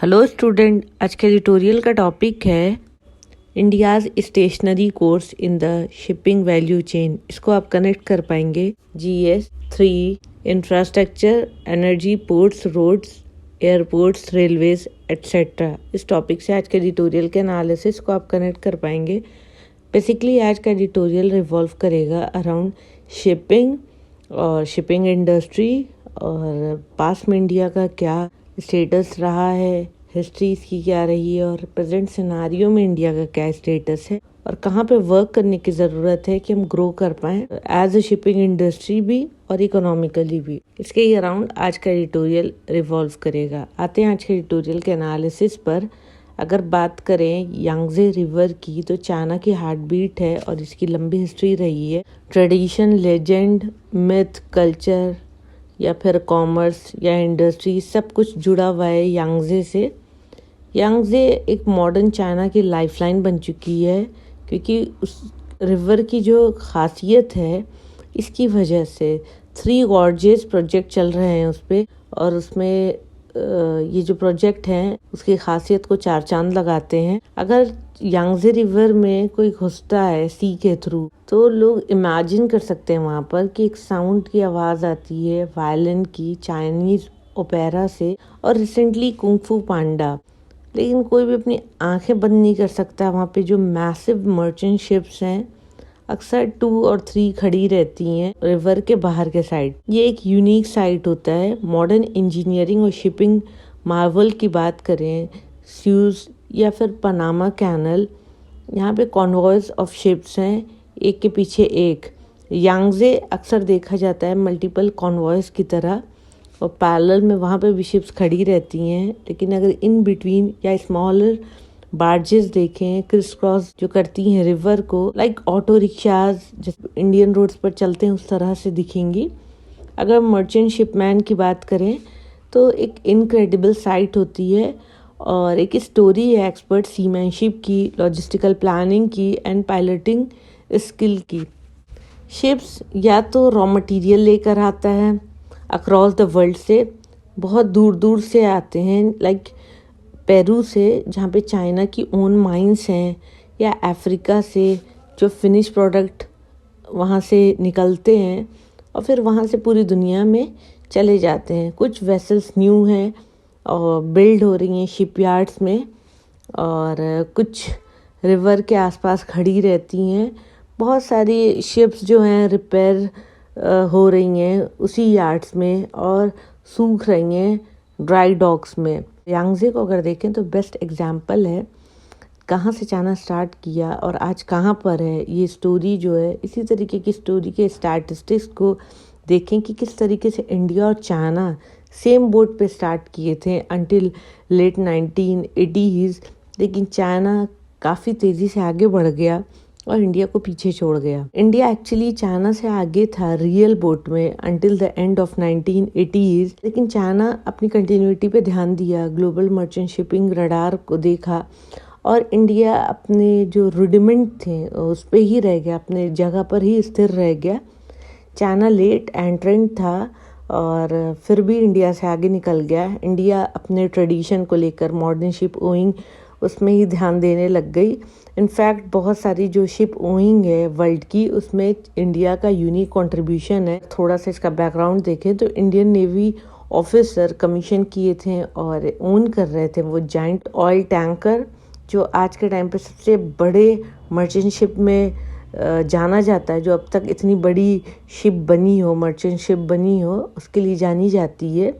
Hello student, आज के tutorial का टॉपिक है India's stationary course in the shipping value chain. इसको आप कनेक्ट कर पाएंगे GS 3 infrastructure, energy, ports, roads, airports, railways etcetera. इस टॉपिक से आज के ट्यूटोरियल के एनालिसिस को आप कनेक्ट कर पाएंगे। बेसिकली आज का ट्यूटोरियल रिवॉल्व करेगा अराउंड शिपिंग और शिपिंग इंडस्ट्री और पास्ट में इंडिया का क्या स्टेटस रहा है, हिस्ट्री इसकी क्या रही है और प्रेजेंट सिनारियो में इंडिया का क्या स्टेटस है और कहाँ पे वर्क करने की ज़रूरत है कि हम ग्रो कर पाएँ एज ए शिपिंग इंडस्ट्री भी और इकोनॉमिकली भी। इसके ही अराउंड आज का ट्यूटोरियल रिवॉल्व करेगा। आते हैं आज के ट्यूटोरियल के एनालिसिस पर। अगर बात करें यांगजे रिवर की तो चाइना की हार्ट बीट है और इसकी लंबी हिस्ट्री रही है। ट्रेडिशन, लेजेंड, मिथ, कल्चर या फिर कॉमर्स या इंडस्ट्री सब कुछ जुड़ा हुआ है यांगजे से। यांगजे एक मॉडर्न चाइना की लाइफलाइन बन चुकी है क्योंकि उस रिवर की जो खासियत है इसकी वजह से 3 गॉर्जेस प्रोजेक्ट चल रहे हैं उस पर, और उसमें ये जो प्रोजेक्ट हैं उसकी खासियत को 4 चांद लगाते हैं। अगर यांगजे रिवर में कोई घुसता है सी के थ्रू तो लोग इमेजिन कर सकते हैं वहाँ पर कि एक साउंड की आवाज़ आती है वायलिन की, चाइनीज़ ओपेरा से और रिसेंटली कुंग फू पांडा। लेकिन कोई भी अपनी आंखें बंद नहीं कर सकता। वहाँ पे जो मैसिव मर्चेंट शिप्स हैं अक्सर 2 और 3 खड़ी रहती हैं रिवर के बाहर के साइड। ये एक यूनिक साइट होता है। मॉडर्न इंजीनियरिंग और शिपिंग मार्वल की बात करें, स्यूज या फिर पनामा कैनल, यहाँ पे कॉन्वॉयज ऑफ शिप्स हैं एक के पीछे एक। यांगजे अक्सर देखा जाता है मल्टीपल कॉन्वॉयज की तरह और पैरेलल में वहाँ पे भी शिप्स खड़ी रहती हैं। लेकिन अगर इन बिटवीन या स्मॉलर बार्जेस देखें क्रिस क्रॉस जो करती हैं रिवर को, लाइक ऑटो रिक्शाज जैसे इंडियन रोड्स पर चलते हैं उस तरह से दिखेंगी। अगर मर्चेंट शिपमैन की बात करें तो एक इनक्रेडिबल साइट होती है और एक स्टोरी है एक्सपर्ट सीमैनशिप की, लॉजिस्टिकल प्लानिंग की एंड पायलटिंग स्किल की। शिप्स या तो रॉ मटेरियल लेकर आता है अक्रॉस द वर्ल्ड से, बहुत दूर दूर से आते हैं, लाइक पेरू से जहाँ पे चाइना की ओन माइंस हैं, या अफ्रीका से जो फिनिश प्रोडक्ट वहाँ से निकलते हैं और फिर वहाँ से पूरी दुनिया में चले जाते हैं। कुछ वेसल्स न्यू हैं और बिल्ड हो रही हैं शिपयार्ड्स में और कुछ रिवर के आसपास खड़ी रहती हैं। बहुत सारी शिप्स जो हैं रिपेयर हो रही हैं उसी यार्ड्स में और सूख रही हैं ड्राई डॉक्स में। यांगजे को अगर देखें तो बेस्ट एग्जाम्पल है कहाँ से चाइना स्टार्ट किया और आज कहाँ पर है। ये स्टोरी जो है इसी तरीके की स्टोरी के स्टैटिस्टिक्स को देखें कि किस तरीके से इंडिया और चाइना सेम बोट पे स्टार्ट किए थे अंटिल लेट 1980s, लेकिन चाइना काफ़ी तेज़ी से आगे बढ़ गया और इंडिया को पीछे छोड़ गया। इंडिया एक्चुअली चाइना से आगे था रियल बोट में until the end of 1980s, लेकिन चाइना अपनी कंटिन्यूटी पे ध्यान दिया, ग्लोबल मर्चेंट शिपिंग रडार को देखा और इंडिया अपने जो रुडिमेंट थे उस पे ही रह गया, अपने जगह पर ही स्थिर रह गया। चाइना लेट एंट्रेंट था और फिर भी इंडिया से आगे निकल गया। इंडिया अपने ट्रेडिशन को लेकर मॉडर्न शिप ओइंग उसमें ही ध्यान देने लग गई। इनफैक्ट बहुत सारी जो शिप ओइंग है वर्ल्ड की उसमें इंडिया का यूनिक कंट्रीब्यूशन है। थोड़ा सा इसका बैकग्राउंड देखें तो इंडियन नेवी ऑफिसर कमीशन किए थे और ओन कर रहे थे वो जाइंट ऑयल टैंकर जो आज के टाइम पे सबसे बड़े मर्चेंट शिप में जाना जाता है। जो अब तक इतनी बड़ी शिप बनी हो, मर्चेंट शिप बनी हो, उसके लिए जानी जाती है।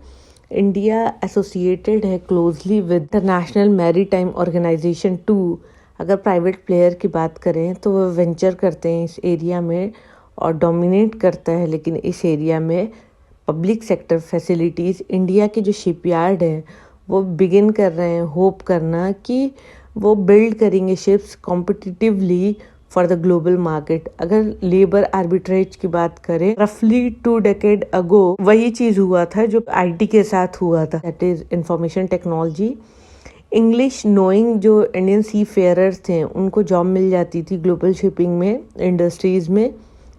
इंडिया एसोसिएटेड है closely with International Maritime Organisation 2। अगर प्राइवेट प्लेयर की बात करें तो वो वेंचर करते हैं इस एरिया में और डोमिनेट करता है, लेकिन इस एरिया में पब्लिक सेक्टर फैसिलिटीज़ इंडिया के जो शिपयार्ड हैं वो बिगिन कर रहे हैं होप करना कि वो बिल्ड करेंगे ships competitively for the global market. अगर लेबर आर्बिट्रेज की बात करें, रफली 2 डेकेड अगो वही चीज़ हुआ था जो आईटी के साथ हुआ था, that is information technology. English knowing जो इंडियन सी फेयरर्स थे उनको जॉब मिल जाती थी ग्लोबल शिपिंग में, इंडस्ट्रीज़ में,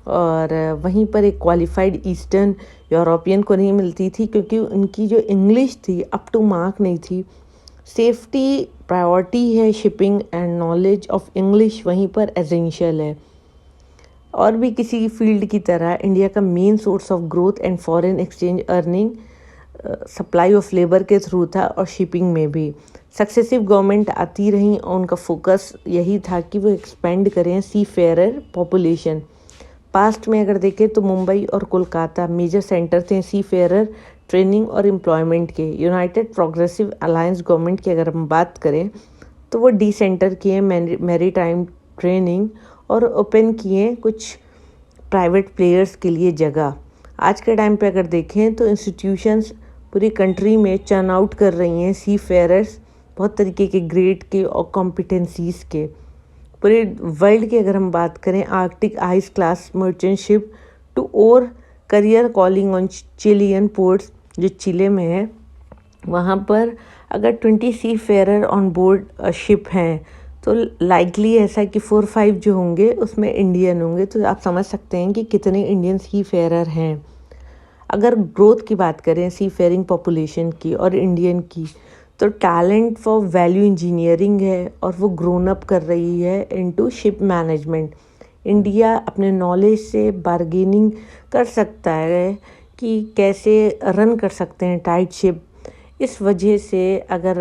और वहीं पर एक क्वालिफाइड ईस्टर्न यूरोपियन को नहीं मिलती थी क्योंकि उनकी जो इंग्लिश थी अप टू मार्क नहीं थी। सेफ्टी प्रायोरिटी है, shipping and knowledge of English वहीं पर एसेंशियल है। और भी किसी फील्ड की तरह इंडिया का main source of growth and foreign exchange earning supply of labour के थ्रू था, और शिपिंग में भी सक्सेसिव गवर्नमेंट आती रहीं और उनका फोकस यही था कि वो एक्सपेंड करें सी फेयरर पॉपुलेशन। पास्ट में अगर देखें तो मुंबई और कोलकाता मेजर सेंटर थे सी फेयरर ट्रेनिंग और एम्प्लॉयमेंट के। यूनाइटेड प्रोग्रेसिव अलायंस गवर्नमेंट की अगर हम बात करें तो वो डी सेंटर किए मैरी टाइम ट्रेनिंग और ओपन किए कुछ प्राइवेट प्लेयर्स के लिए जगह। आज के टाइम पे अगर देखें तो इंस्टीट्यूशंस पूरी कंट्री में चर्न आउट कर रही हैं सी फेयरर्स, बहुत तरीके के ग्रेड के और कॉम्पिटेंसीज के। पूरे वर्ल्ड की अगर हम बात करें, Arctic ice class merchant ship to और carrier calling on Chilean ports जो चिले में है, वहाँ पर अगर 20 seafarer on board ship हैं तो लाइकली ऐसा कि 4-5 जो होंगे उसमें इंडियन होंगे। तो आप समझ सकते हैं कि कितने इंडियन सी फेयरर हैं। अगर ग्रोथ की बात करें सी फेयरिंग पॉपुलेशन की और इंडियन की, तो टैलेंट फॉर वैल्यू इंजीनियरिंग है और वो ग्रोन अप कर रही है इनटू शिप मैनेजमेंट। इंडिया अपने नॉलेज से बार्गेनिंग कर सकता है कि कैसे रन कर सकते हैं टाइट शिप। इस वजह से अगर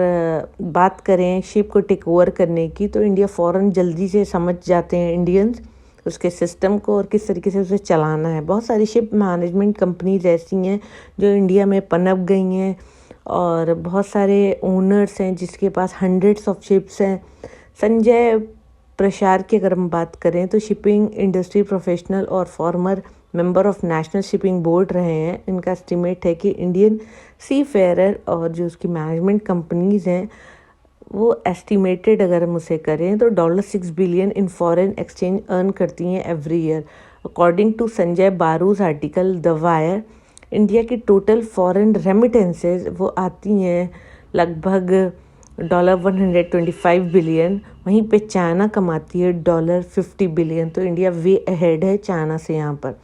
बात करें शिप को टेक ओवर करने की, तो इंडिया फ़ौरन जल्दी से समझ जाते हैं इंडियंस उसके सिस्टम को और किस तरीके से उसे चलाना है। बहुत सारी शिप मैनेजमेंट कंपनीज ऐसी हैं जो इंडिया में पनप गई हैं और बहुत सारे ओनर्स हैं जिसके पास हंड्रेड्स ऑफ शिप्स हैं। संजय प्रसार की अगर हम बात करें तो शिपिंग इंडस्ट्री प्रोफेशनल और farmer member of national shipping board रहे हैं। इनका एस्टिमेट है कि इंडियन सी फेयरर और जो उसकी मैनेजमेंट कंपनीज हैं वो एस्टिमेटेड अगर हम उसे करें तो $6 billion in foreign exchange earn करती हैं every year. According to Sanjay Baru's article the Wire, India की टोटल फॉरेन रेमिटेंसेज वो आती हैं लगभग $125 बिलियन। वहीं पे चाइना कमाती है $50 बिलियन। तो इंडिया वे अहेड है चाइना से यहाँ पर।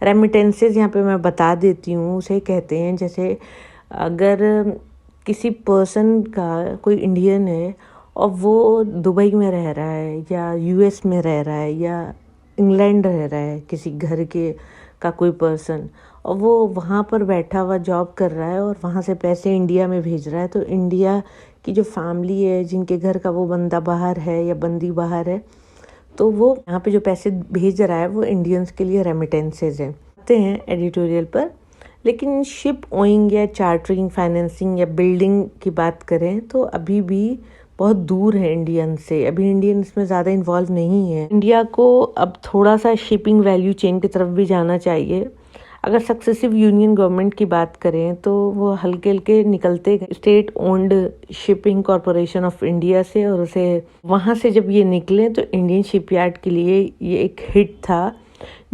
रेमिटेंसेज यहाँ पे मैं बता देती हूँ, उसे कहते हैं जैसे अगर किसी पर्सन का कोई इंडियन है और वो दुबई में रह रहा है या यूएस में रह रहा है या इंग्लैंड रह रहा है, किसी घर के का कोई पर्सन, और वो वहाँ पर बैठा हुआ जॉब कर रहा है और वहाँ से पैसे इंडिया में भेज रहा है, तो इंडिया की जो फैमिली है जिनके घर का वो बंदा बाहर है या बंदी बाहर है, तो वो यहाँ पे जो पैसे भेज रहा है वो इंडियंस के लिए रेमिटेंसेज हैं। आते हैं एडिटोरियल पर, लेकिन शिप ओइंग या चार्टरिंग, फाइनेंसिंग या बिल्डिंग की बात करें तो अभी भी बहुत दूर है इंडियन से। अभी इंडियन इसमें ज़्यादा इन्वॉल्व नहीं है। इंडिया को अब थोड़ा सा शिपिंग वैल्यू चेन की तरफ भी जाना चाहिए। अगर सक्सेसिव यूनियन गवर्नमेंट की बात करें तो वो हल्के हल्के निकलते state owned shipping corporation of India से, और उसे वहाँ से जब ये निकले तो इंडियन शिपयार्ड के लिए ये एक हिट था।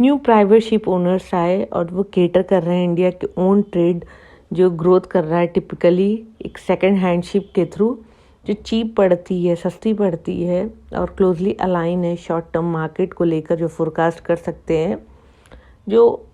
न्यू प्राइवेट शिप ओनर्स आए और वो केटर कर रहे हैं इंडिया के ओन ट्रेड जो ग्रोथ कर रहा है टिपिकली एक सेकेंड हैंड शिप के थ्रू, जो चीप पड़ती है, सस्ती पड़ती है और क्लोजली अलाइन है शॉर्ट टर्म मार्केट को लेकर, जो फोरकास्ट कर सकते हैं, जो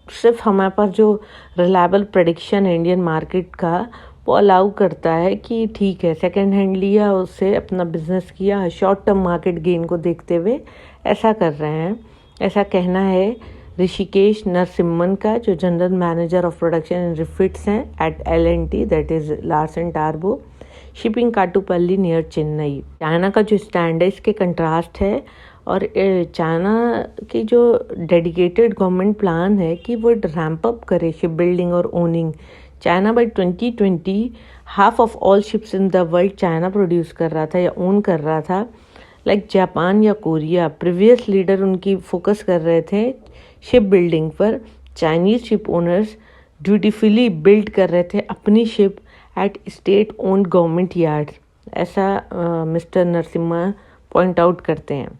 सिर्फ हमारे पास जो रिलायबल प्रेडिक्शन है इंडियन मार्केट का वो अलाउ करता है कि ठीक है सेकेंड हैंड लिया, उससे अपना बिजनेस किया, शॉर्ट टर्म मार्केट गेन को देखते हुए ऐसा कर रहे हैं। ऐसा कहना है ऋषिकेश नरसिम्हन का, जो general manager of production and refits हैं at L&T, that is Larsen टार्बो shipping Kattupalli near Chennai. China का जो स्टैंड है इसके कंट्रास्ट है, और चाइना की जो डेडिकेटेड गवर्नमेंट प्लान है कि वो रैंप अप करे शिप बिल्डिंग और owning. China by 2020 half of all ships in the world China produce कर रहा था या ओन कर रहा था, लाइक जापान या कोरिया। प्रीवियस लीडर उनकी फोकस कर रहे थे शिप बिल्डिंग पर। Chinese ship owners dutifully build कर रहे थे अपनी ship at state owned government yards, ऐसा मिस्टर नरसिम्हा पॉइंट आउट करते हैं।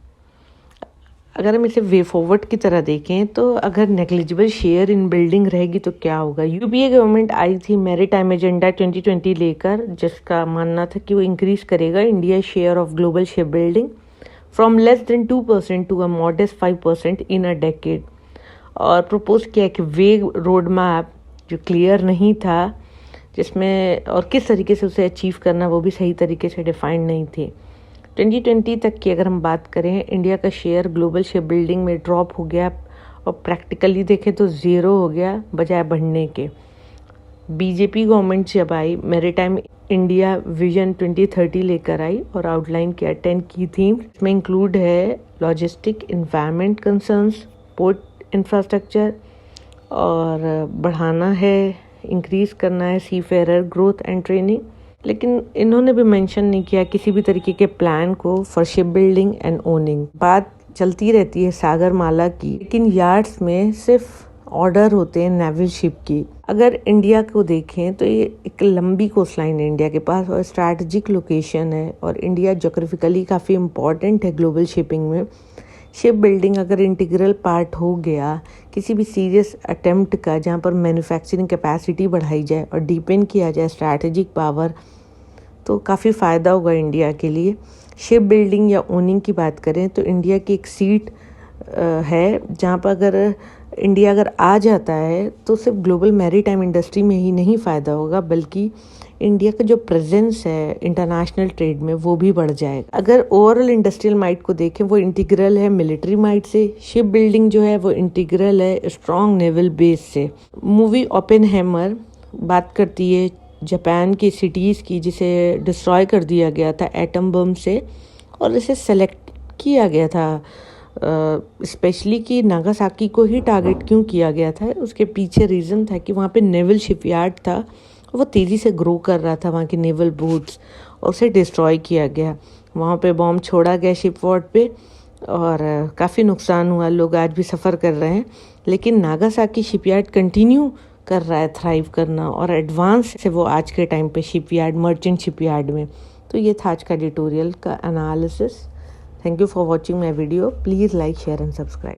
अगर हम इसे वे फॉरवर्ड की तरह देखें तो अगर नेग्लिजिबल शेयर इन बिल्डिंग रहेगी तो क्या होगा। यूपीए गवर्नमेंट आई थी मैरीटाइम एजेंडा 2020 लेकर, जिसका मानना था कि वो इंक्रीज करेगा India share of global ship building from less than 2% to a modest 5% in a decade, और प्रपोज किया कि वे रोड मैप जो क्लियर नहीं था, जिसमें और किस तरीके से उसे अचीव करना वो भी सही तरीके से डिफाइंड नहीं थे। 2020 तक की अगर हम बात करें, इंडिया का शेयर ग्लोबल शिप बिल्डिंग में ड्रॉप हो गया और प्रैक्टिकली देखें तो ज़ीरो हो गया बजाय बढ़ने के। बीजेपी गवर्नमेंट जब आई, मैरीटाइम इंडिया विजन 2030 लेकर आई और आउटलाइन किया 10 की थीम। इसमें इंक्लूड है logistic, environment concerns, port infrastructure, और बढ़ाना है, इंक्रीज़ करना है सीफेयर ग्रोथ एंड ट्रेनिंग। लेकिन इन्होंने भी मेंशन नहीं किया किसी भी तरीके के प्लान को for ship building and owning. बात चलती रहती है सागरमाला की, लेकिन यार्ड्स में सिर्फ ऑर्डर होते हैं नेवल शिप की। अगर इंडिया को देखें तो ये एक लंबी कोस्ट लाइन है इंडिया के पास और स्ट्रैटेजिक लोकेशन है, और इंडिया जोग्राफिकली काफ़ी इम्पॉर्टेंट है ग्लोबल शिपिंग में। शिप बिल्डिंग अगर इंटीग्रल पार्ट हो गया किसी भी सीरियस अटेम्प्ट का, जहाँ पर मैन्युफैक्चरिंग कैपेसिटी बढ़ाई जाए और डीपेन किया जाए स्ट्रैटेजिक पावर, तो काफ़ी फ़ायदा होगा इंडिया के लिए। शिप बिल्डिंग या ओनिंग की बात करें तो इंडिया की एक सीट है जहाँ पर अगर इंडिया आ जाता है तो सिर्फ ग्लोबल मैरीटाइम इंडस्ट्री में ही नहीं फ़ायदा होगा, बल्कि इंडिया का जो प्रेजेंस है इंटरनेशनल ट्रेड में वो भी बढ़ जाएगा। अगर ओवरऑल इंडस्ट्रियल माइट को देखें, वो इंटीग्रल है military might say. Ship building जो है वो इंटीग्रल है स्ट्रॉन्ग नेवल बेस से। मूवी ओपेनहेमर बात करती है जापान की सिटीज़ की जिसे डिस्ट्रॉय कर दिया गया था एटम बम से, और इसे सेलेक्ट किया गया था स्पेशली कि नागासाकी को ही टारगेट क्यों किया गया था। उसके पीछे रीज़न था कि वहाँ पे नेवल शिपयार्ड था, वो तेज़ी से ग्रो कर रहा था, वहाँ की नेवल बोट्स, और उसे डिस्ट्रॉय किया गया। वहाँ पे बॉम्ब छोड़ा गया शिप वार्ड पे और काफ़ी नुकसान हुआ, लोग आज भी सफ़र कर रहे हैं। लेकिन नागासाकी शिपयार्ड कंटिन्यू कर रहा है थ्राइव करना, और एडवांस से वो आज के टाइम पे शिपयार्ड, मर्चेंट शिपयार्ड में। तो ये था आज का एडिटोरियल का analysis. Thank you for watching my video. Please like, share and subscribe.